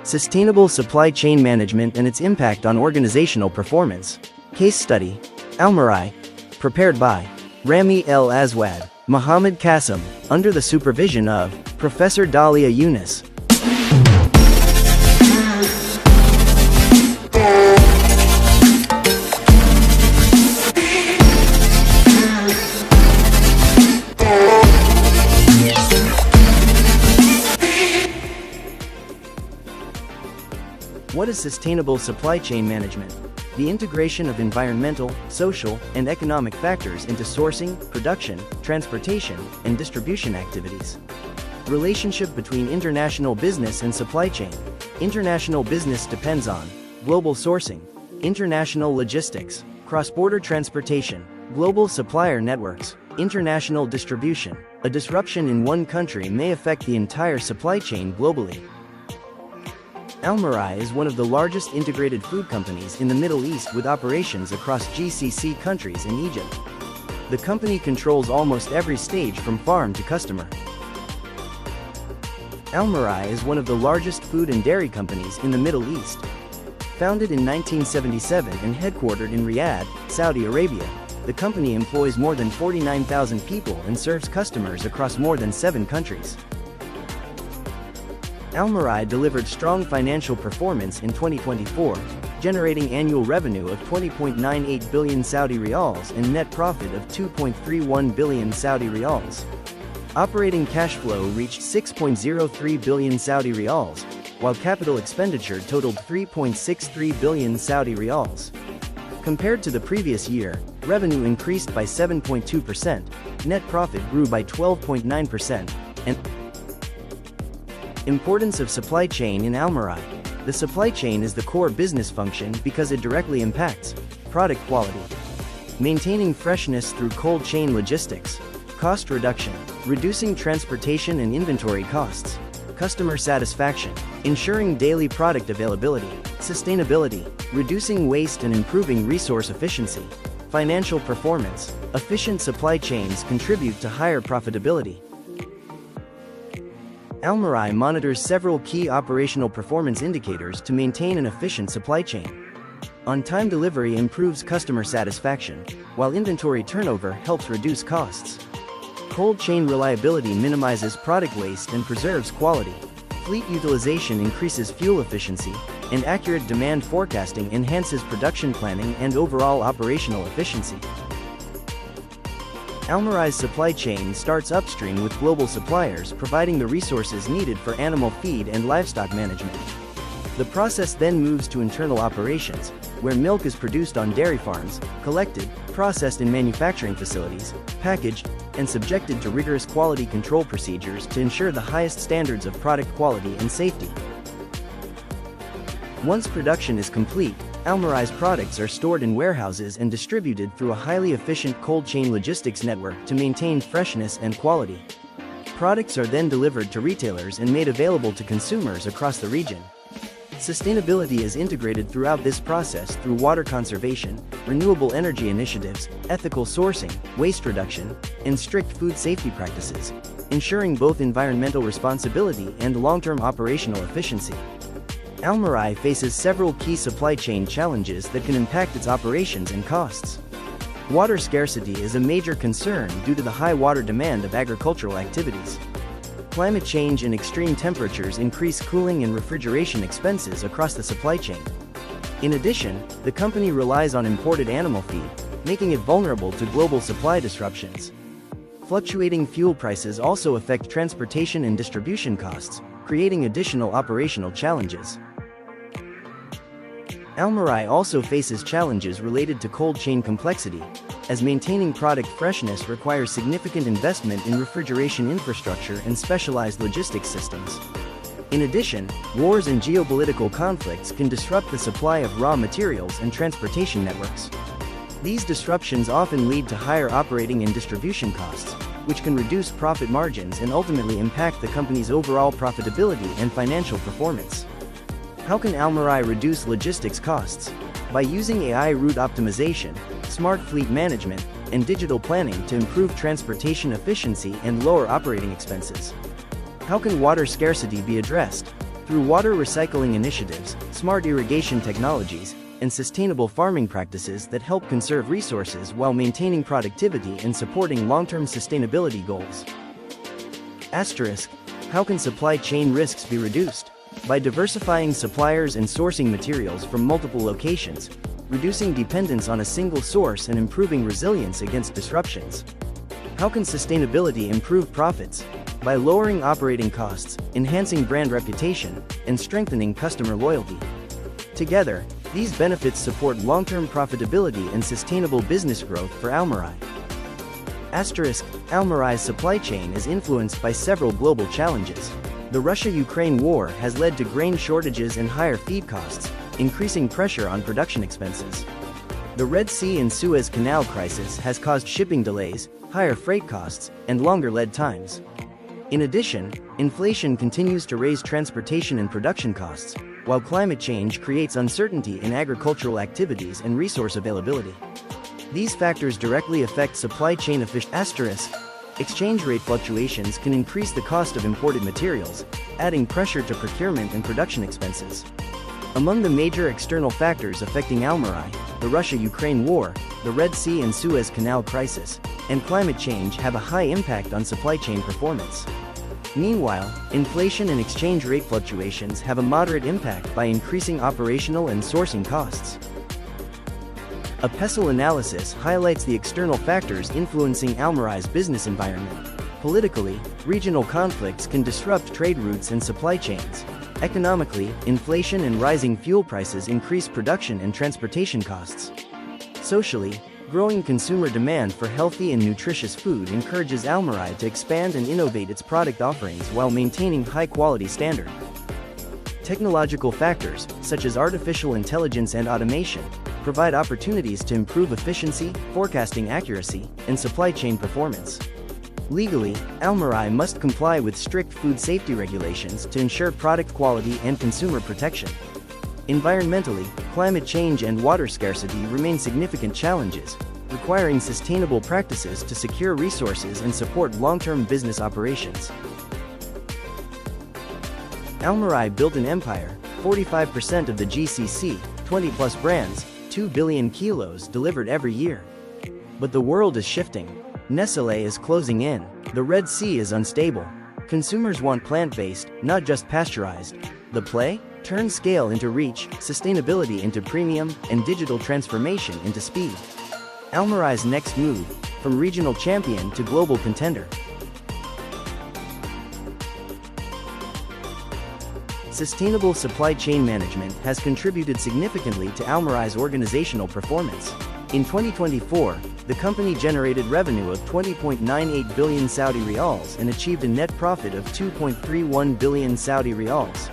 Sustainable supply chain management and its impact on organizational performance. Case study. Almarai. Prepared by Rami El Aswad, Muhammad Qasim, under the supervision of Professor Dalia Yunus. What is sustainable supply chain management? The integration of environmental, social, and economic factors into sourcing, production, transportation, and distribution activities. Relationship between international business and supply chain. International business depends on global sourcing, international logistics, cross-border transportation, global supplier networks, international distribution. A disruption in one country may affect the entire supply chain globally. Almarai is one of the largest integrated food companies in the Middle East with operations across GCC countries and Egypt. The company controls almost every stage from farm to customer. Almarai is one of the largest food and dairy companies in the Middle East. Founded in 1977 and headquartered in Riyadh, Saudi Arabia, the company employs more than 49,000 people and serves customers across more than 7 countries. Almarai delivered strong financial performance in 2024, generating annual revenue of 20.98 billion Saudi riyals and net profit of 2.31 billion Saudi riyals. Operating cash flow reached 6.03 billion Saudi riyals, while capital expenditure totaled 3.63 billion Saudi riyals. Compared to the previous year, revenue increased by 7.2%, net profit grew by 12.9%, and importance of supply chain in Almarai. The supply chain is the core business function because it directly impacts product quality, maintaining freshness through cold chain logistics, cost reduction, reducing transportation and inventory costs, customer satisfaction, ensuring daily product availability, sustainability, reducing waste and improving resource efficiency, financial performance. Efficient supply chains contribute to higher profitability. Almarai monitors several key operational performance indicators to maintain an efficient supply chain. On-time delivery improves customer satisfaction, while inventory turnover helps reduce costs. Cold chain reliability minimizes product waste and preserves quality. Fleet utilization increases fuel efficiency, and accurate demand forecasting enhances production planning and overall operational efficiency. Almarai's supply chain starts upstream with global suppliers providing the resources needed for animal feed and livestock management. The process then moves to internal operations, where milk is produced on dairy farms, collected, processed in manufacturing facilities, packaged, and subjected to rigorous quality control procedures to ensure the highest standards of product quality and safety. Once production is complete, Almarai's products are stored in warehouses and distributed through a highly efficient cold chain logistics network to maintain freshness and quality. Products are then delivered to retailers and made available to consumers across the region. Sustainability is integrated throughout this process through water conservation, renewable energy initiatives, ethical sourcing, waste reduction, and strict food safety practices, ensuring both environmental responsibility and long-term operational efficiency. Almarai faces several key supply chain challenges that can impact its operations and costs. Water scarcity is a major concern due to the high water demand of agricultural activities. Climate change and extreme temperatures increase cooling and refrigeration expenses across the supply chain. In addition, the company relies on imported animal feed, making it vulnerable to global supply disruptions. Fluctuating fuel prices also affect transportation and distribution costs, creating additional operational challenges. Almarai also faces challenges related to cold chain complexity, as maintaining product freshness requires significant investment in refrigeration infrastructure and specialized logistics systems. In addition, wars and geopolitical conflicts can disrupt the supply of raw materials and transportation networks. These disruptions often lead to higher operating and distribution costs, which can reduce profit margins and ultimately impact the company's overall profitability and financial performance. How can Almarai reduce logistics costs? By using AI route optimization, smart fleet management, and digital planning to improve transportation efficiency and lower operating expenses. How can water scarcity be addressed? Through water recycling initiatives, smart irrigation technologies, and sustainable farming practices that help conserve resources while maintaining productivity and supporting long-term sustainability goals. Asterisk. How can supply chain risks be reduced? By diversifying suppliers and sourcing materials from multiple locations, reducing dependence on a single source and improving resilience against disruptions. How can sustainability improve profits? By lowering operating costs, enhancing brand reputation, and strengthening customer loyalty. Together, these benefits support long-term profitability and sustainable business growth for Almarai. Asterisk. Almarai's supply chain is influenced by several global challenges. The Russia-Ukraine war has led to grain shortages and higher feed costs, increasing pressure on production expenses. The Red Sea and Suez Canal crisis has caused shipping delays, higher freight costs, and longer lead times. In addition, inflation continues to raise transportation and production costs, while climate change creates uncertainty in agricultural activities and resource availability. These factors directly affect supply chain efficiency. Exchange rate fluctuations can increase the cost of imported materials, adding pressure to procurement and production expenses. Among the major external factors affecting Almarai, the Russia-Ukraine war, the Red Sea and Suez Canal crisis, and climate change have a high impact on supply chain performance. Meanwhile, inflation and exchange rate fluctuations have a moderate impact by increasing operational and sourcing costs. A PESEL analysis highlights the external factors influencing Almarai's business environment. Politically, regional conflicts can disrupt trade routes and supply chains. Economically, inflation and rising fuel prices increase production and transportation costs. Socially, growing consumer demand for healthy and nutritious food encourages Almarai to expand and innovate its product offerings while maintaining high-quality standards. Technological factors, such as artificial intelligence and automation, provide opportunities to improve efficiency, forecasting accuracy, and supply chain performance. Legally, Almarai must comply with strict food safety regulations to ensure product quality and consumer protection. Environmentally, climate change and water scarcity remain significant challenges, requiring sustainable practices to secure resources and support long-term business operations. Almarai built an empire, 45% of the GCC, 20-plus brands, 2 billion kilos delivered every year. But the world is shifting. Nestlé is closing in. The Red Sea is unstable. Consumers want plant-based, not just pasteurized. The play? Turn scale into reach, sustainability into premium, and digital transformation into speed. Almarai's next move, from regional champion to global contender. Sustainable supply chain management has contributed significantly to Almarai's organizational performance. In 2024, the company generated revenue of 20.98 billion Saudi riyals and achieved a net profit of 2.31 billion Saudi riyals.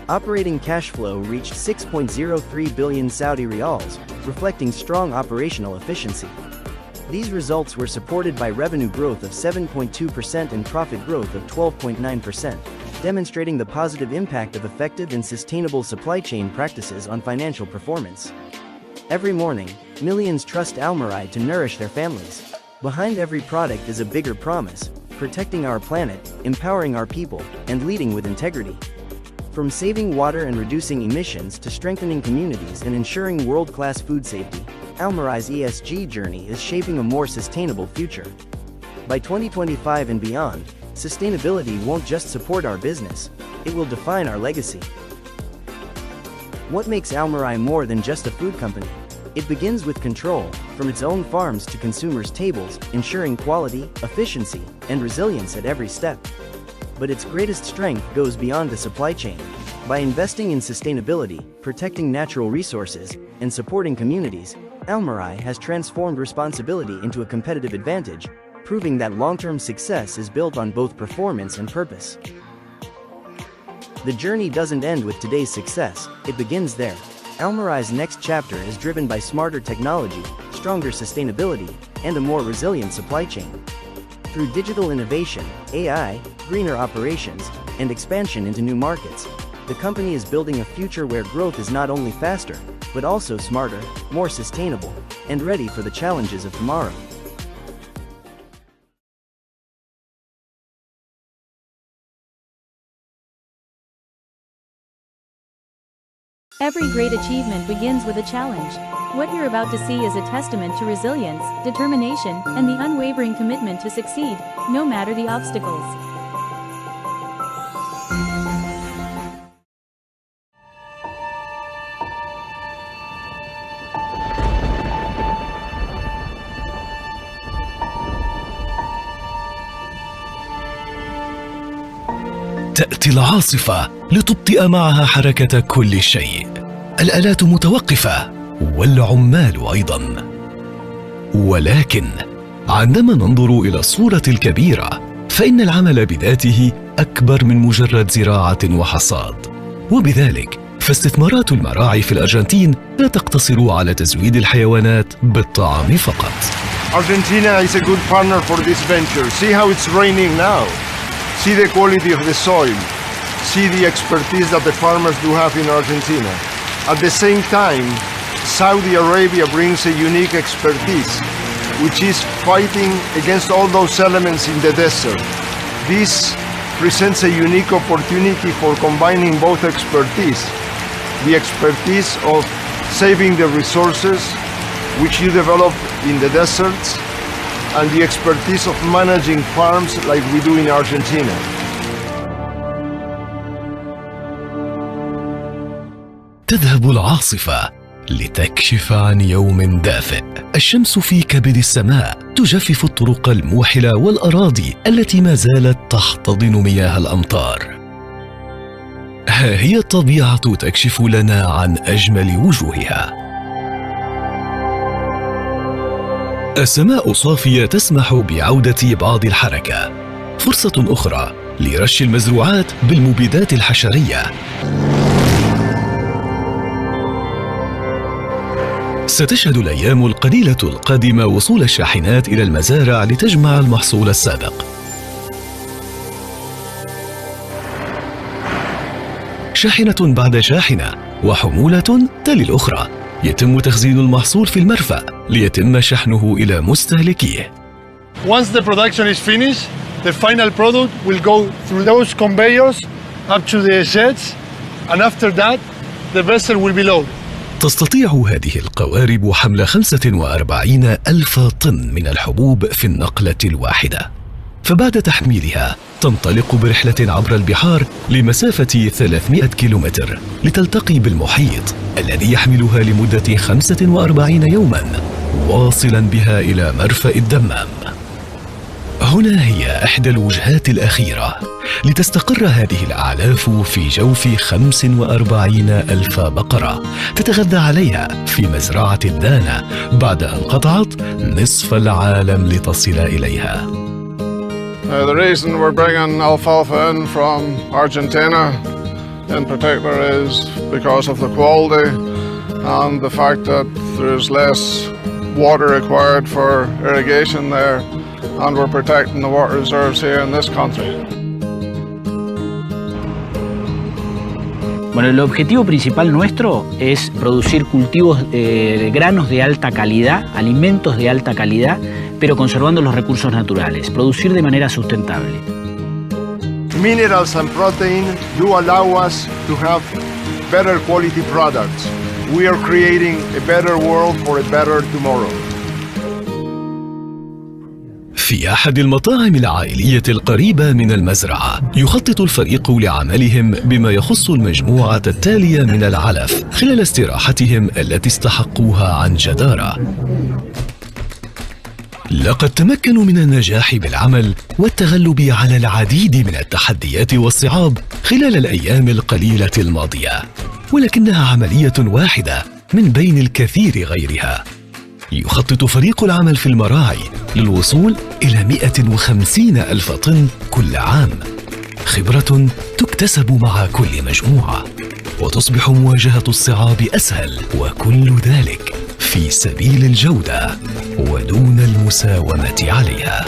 Operating cash flow reached 6.03 billion Saudi riyals, reflecting strong operational efficiency. These results were supported by revenue growth of 7.2% and profit growth of 12.9%, demonstrating the positive impact of effective and sustainable supply chain practices on financial performance. Every morning, millions trust Almarai to nourish their families. Behind every product is a bigger promise: protecting our planet, empowering our people, and leading with integrity. From saving water and reducing emissions to strengthening communities and ensuring world-class food safety, Almarai's ESG journey is shaping a more sustainable future. By 2025 and beyond, sustainability won't just support our business, it will define our legacy. What makes Almarai more than just a food company? It begins with control, from its own farms to consumers' tables, ensuring quality, efficiency, and resilience at every step. But its greatest strength goes beyond the supply chain. By investing in sustainability, protecting natural resources, and supporting communities, Almarai has transformed responsibility into a competitive advantage, proving that long-term success is built on both performance and purpose. The journey doesn't end with today's success, it begins there. Almarai's next chapter is driven by smarter technology, stronger sustainability, and a more resilient supply chain. Through digital innovation, AI, greener operations, and expansion into new markets, the company is building a future where growth is not only faster, but also smarter, more sustainable, and ready for the challenges of tomorrow. Every great achievement begins with a challenge. What you're about to see is a testament to resilience, determination, and the unwavering commitment to succeed, no matter the obstacles. تأتي العاصفة لتبطئ معها حركة كل شيء. الآلات متوقفة والعمال أيضاً. ولكن عندما ننظر إلى الصورة الكبيرة فإن العمل بذاته أكبر من مجرد زراعة وحصاد. وبذلك فاستثمارات المراعي في الأرجنتين لا تقتصر على تزويد الحيوانات بالطعام فقط. Argentina is a good partner for this venture. See how it's raining now. See the quality of the soil. See the expertise that the farmers do have in Argentina. At the same time, Saudi Arabia brings a unique expertise, which is fighting against all those elements in the desert. This presents a unique opportunity for combining both expertise. The expertise of saving the resources, which you develop in the deserts, and the expertise of managing farms like we do in Argentina. تذهب العاصفة لتكشف عن يوم دافئ. الشمس في كبد السماء تجفف الطرق الموحلة والأراضي التي ما زالت تحتضن مياه الأمطار. ها هي الطبيعة تكشف لنا عن أجمل وجوهها. السماء صافية تسمح بعودة بعض الحركة. فرصة أخرى لرش المزروعات بالمبيدات الحشرية. ستشهد الأيام القليلة القادمة وصول الشاحنات إلى المزارع لتجمع المحصول السابق. شاحنة بعد شاحنة وحمولة تلي الأخرى يتم تخزين المحصول في المرفأ ليتم شحنه إلى مستهلكيه. Once the production is finished, the final product will go through those conveyors up to the sheds, and after that, the vessel will be loaded. تستطيع هذه القوارب حمل 45 ألف طن من الحبوب في النقلة الواحدة. فبعد تحميلها تنطلق برحلة عبر البحار لمسافة 300 كيلومتر لتلتقي بالمحيط الذي يحملها لمدة 45 يوماً، واصلاً بها إلى مرفأ الدمام. هنا هي إحدى الوجهات الأخيرة لتستقر هذه الأعلاف في جوف 45 ألف بقرة تتغذى عليها في مزرعة الدانة بعد أن قطعت نصف العالم لتصل إليها. The reason we're bringing alfalfa in from Argentina in particular is because of the quality and the fact that there's less water required for irrigation there, and we're protecting the water reserves here in this country. Bueno, el objetivo principal nuestro es producir cultivos de granos de alta calidad, alimentos de alta calidad, pero conservando los recursos naturales, producir de manera sustentable. Minerals and protein do allow us to have better quality products. We are creating a better world for a better tomorrow. في أحد المطاعم العائلية القريبة من المزرعة يخطط الفريق لعملهم بما يخص المجموعة التالية من العلف خلال استراحتهم التي استحقوها عن جدارة. لقد تمكنوا من النجاح بالعمل والتغلب على العديد من التحديات والصعاب خلال الأيام القليلة الماضية، ولكنها عملية واحدة من بين الكثير غيرها. يخطط فريق العمل في المراعي للوصول إلى 150 ألف طن كل عام، خبرة تكتسب مع كل مجموعة وتصبح مواجهة الصعاب أسهل، وكل ذلك في سبيل الجودة ودون المساومة عليها.